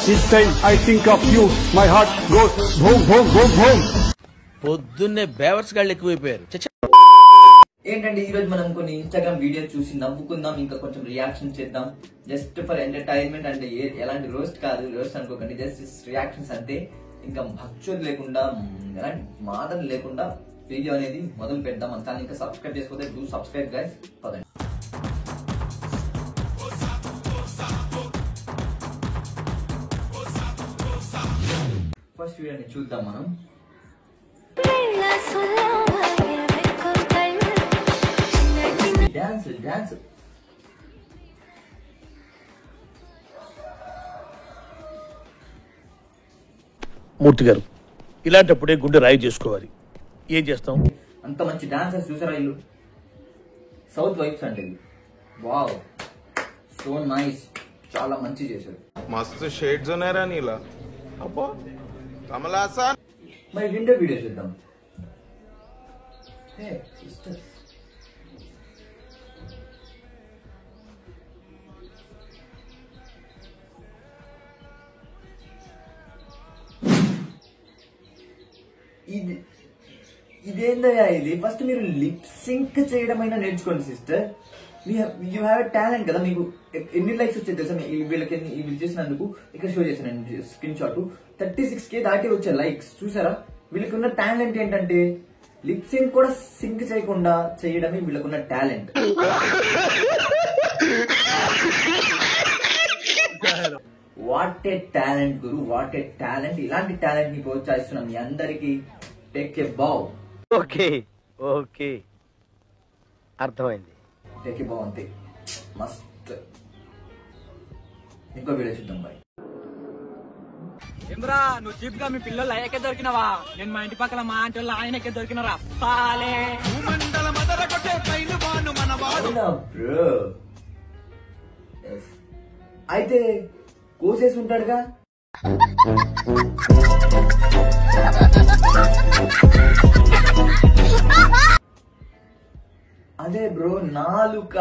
Each time I think of you, my heart goes boom, boom, boom, boom. పొద్దున్నే బేవర్స్ గాళ్ళు ఎక్కువైపోయారు. ఏంటంటే ఈ రోజు మనం కొన్ని ఇన్స్టాగ్రామ్ వీడియో చూసి నవ్వుకుందాం, ఇంకా కొంచెం రియాక్షన్ చేద్దాం. జస్ట్ ఫర్ ఎంటర్టైన్మెంట్, అంటే ఎలాంటి రోస్ట్ కాదు, రోస్ట్ అనుకోకండి, జస్ట్ రియాక్షన్స్ అంతే. ఇంకా భక్తులు లేకుండా, ఎలాంటి మాటలు లేకుండా వీడియో అనేది మొదలు పెడదాం. మన ఛానల్ ఇంకా సబ్స్క్రైబ్ చేసుకోతే డూ సబ్స్క్రైబ్ గైస్. పదండి ఫస్ట్ వీడియోని చూద్దాం మనం. డాన్స్ డాన్స్ మూర్తి గారు, ఇలాంటప్పుడే గుండె రాయి చేసుకోవాలి. ఏం చేస్తాం? అంత మంచి డాన్సర్స్ చూసారా వీళ్ళు? సౌత్ వైబ్స్ అంటే వావ్, సో నైస్, చాలా మంచి చేశారు. మస్తు షేడ్స్ ఉన్నారా నీలా? అబ్బో కమలాసా. మరి రెండో వీడియో చూద్దాం. హే సిస్టర్స్, ఇదేందయ్యా ఇది? ఫస్ట్ మీరు లిప్ సింక్ చేయడమైనా నేర్చుకోండి సిస్టర్. యూ హ్యావ్ టాలెంట్ కదా. మీకు ఎన్ని లైక్స్ వచ్చాయి తెలుసా? వీళ్ళకి వీళ్ళు చేసినందుకు ఇక్కడ షో చేశాను స్క్రీన్ షాట్. 36K దాటి వచ్చే లైక్స్ చూసారా? వీళ్ళకున్న టాలెంట్ ఏంటంటే లిప్ సింక్ కూడా సింక్ చేయకుండా చేయడమే వీళ్ళకున్న టాలెంట్. వాట్ ఏ టాలెంట్ గురు, వాట్ ఏ టాలెంట్. ఇలాంటి టాలెంట్ ని ప్రోత్సహిస్తున్నాం మీ అందరికి. Take a bow. Okay okay, అర్థమైంది. టేక్ ఏ బావ్ అంతే, మస్త్. ఇంకో వీడియో చూద్దాం బాయ్. ఏమ్రా, నువ్వు చీప్ గా మీ పిల్లలు అయ్యాకే దొరికినవా? నేను మా ఇంటి పక్కల మా ఆంటీ వాళ్ళు ఆయనకే దొరికినరా పాలే. బ్రో అయితే కోసేసి ఉంటాడుగా. అదే బ్రో, నాలుక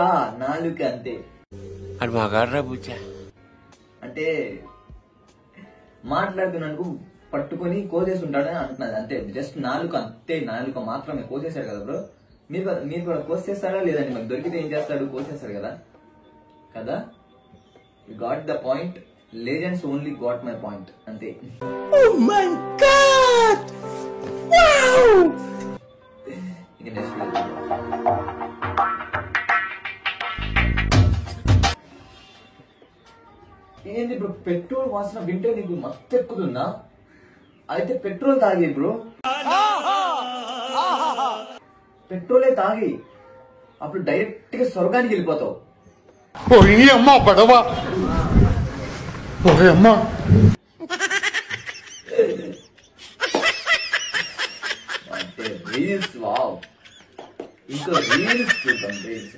అంతే. అది బాగా బుజ్జా అంటే మాట్లాడుతున్నందుకు పట్టుకొని కోసేసి ఉంటాడని అంటున్నది అంతే. జస్ట్ నాలుక అంతే, నాలుక మాత్రమే. కోసేశాడు కదా బ్రో. మీరు కూడా కోసేస్తారా లేదండి? మాకు దొరికితే ఏం చేస్తాడు? కోసేస్తాడు కదా కదా. You got the point. Legends only got my point అంతే. ఇక నెక్స్ట్ ఏంది బ్రో, పెట్రోల్ వాసన వింటే నీకు మస్తు ఎక్కుతుందా? అయితే పెట్రోల్ తాగి బ్రో, పెట్రోలే తాగి, అప్పుడు డైరెక్ట్ గా స్వర్గానికి వెళ్ళిపోతావు. అమ్మా పడవ, అమ్మా. అంటే రీల్స్, వావ్. ఇంకా రీల్స్ చూద్దాం. రీల్స్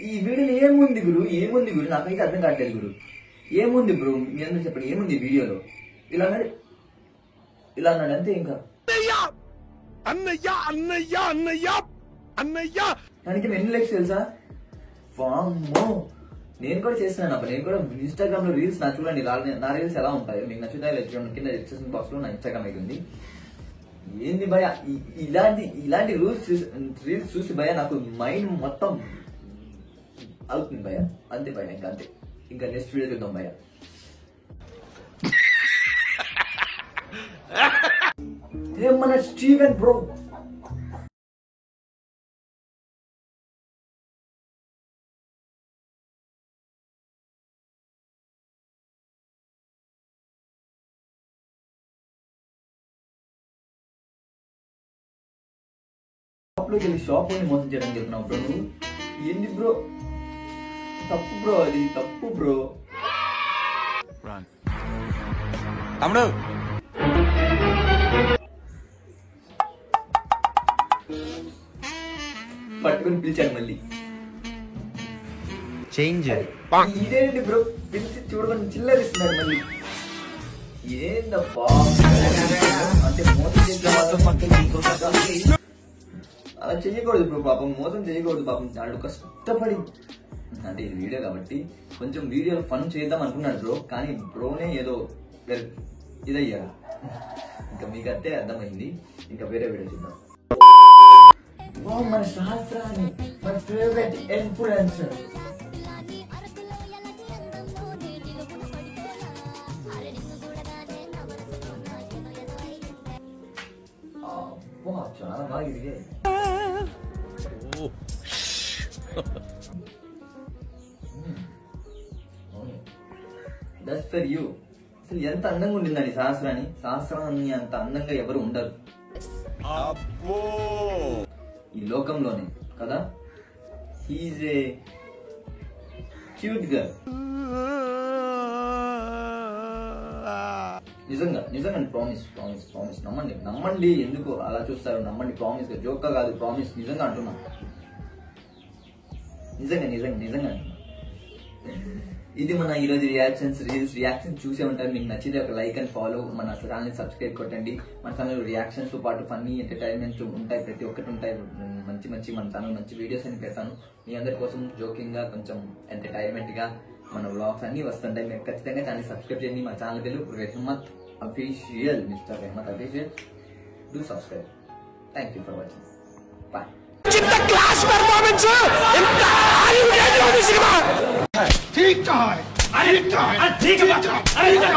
ఈ వీడియోలో ఏముంది గురు? నాకైతే అర్థం కావట్లేదు గురు. ఏముంది బ్రో? మీ అందరూ చెప్పండి, ఏముంది వీడియోలో? ఇలా అన్నాడు అంతే. ఇంకా దానికి ఎన్ని లైక్స్ తెలుసా? వామ్మో, నేను కూడా చేస్తున్నాను అప్పుడు. నేను కూడా ఇన్స్టాగ్రామ్ లో రీల్స్ చూడండి. నా రీల్స్ ఎలా ఉంటాయో మీకు నచ్చుతాయో కింద డిస్క్రిప్షన్ బాక్స్ లో నా ఇన్స్టాగ్రామ్ అయితే ఉంది. ఏంది భయ, ఇలాంటి రీల్స్ చూసి భయ నాకు మైండ్ మొత్తం అవుతుంది భయ. అంతే భయ, ఇంకా అంతే. ఇంకా నెక్స్ట్ వీడియో చూద్దాం భయ. మన స్టీవెన్ బ్రో షాప్ లోని మోసం చేయడం చెప్తున్నావు బ్రో నువ్వు. ఏంది బ్రో? తప్పు బ్రో, అది తప్పు బ్రో. తమ్ముడు పట్టుకుని పిలిచాడు మళ్ళీ. చేంజ్ ఇదేంటి బ్రో, పిలిచి చూడమని చిల్లరిస్తున్నాడు మళ్ళీ. ఏందబ్బా అంటే మోసం చేసిన అలా చెయ్యకూడదు బ్రో, పాపం మోసం చేయకూడదు పాపం. వాళ్ళు కష్టపడి, అంటే ఇది వీడియో కాబట్టి కొంచెం వీడియోలో ఫన్ చేద్దాం అనుకున్నాడు బ్రో, కానీ బ్రోనే ఏదో ఇదయ్యాడు. ఇంకా మీకు అట్టే అర్థమైంది. ఇంకా వేరే వీడియో చూద్దాం. మన సహస్రాని, మన ఫేవరెట్ ఇన్ఫ్లుయెన్సర్. చాలా బాగా ఇదిగే. That's for you. అసలు ఎంత అందంగా ఉండిందండి సహస్రాన్ని. సహస్రాన్ని అంత అందంగా ఎవరు ఉండరు ఈ లోకంలోనే కదా. He is a cute girl. నిజంగా నిజంగా ప్రామిస్ ప్రామిస్ ప్రామిస్. నమ్మండి నమ్మండి. ఎందుకు అలా చూస్తారు? నమ్మండి. ప్రామిస్ గా, జోక్ కాదు, ప్రామిస్. నిజంగా అంటున్నా, నిజంగా నిజంగా నిజంగా అంటున్నా. ఇది మన ఈరోజు రీల్స్ రియాక్షన్స్ చూసే ఉంటారు. మీకు నచ్చితే ఒక లైక్ అండ్ ఫాలో, మన ఛానల్ సబ్స్క్రైబ్ కొట్టండి. మన ఛానల్ రియాక్షన్స్ తో పాటు ఫన్నీ ఎంటర్టైన్మెంట్ ఉంటాయి, ప్రతి ఒక్కటి ఉంటాయి. మంచి మంచి మన ఛానల్ మంచి వీడియోస్ అని పెడతాను మీ అందరి కోసం. జోకింగ్ గా, కొంచెం ఎంటర్టైన్మెంట్ గా మన వ్లాగ్స్ అన్ని వస్తుంటాయి. మీరు ఖచ్చితంగా ఛానల్ సబ్స్క్రైబ్ చేయండి. మా ఛానల్ పేరు Rahmat official, mister Rahmat official. Do subscribe. Thank you for watching. Bye. Class performance ఎంత హాలీవుడ్ సినిమా. ठीक है, ठीक है, ठीक है,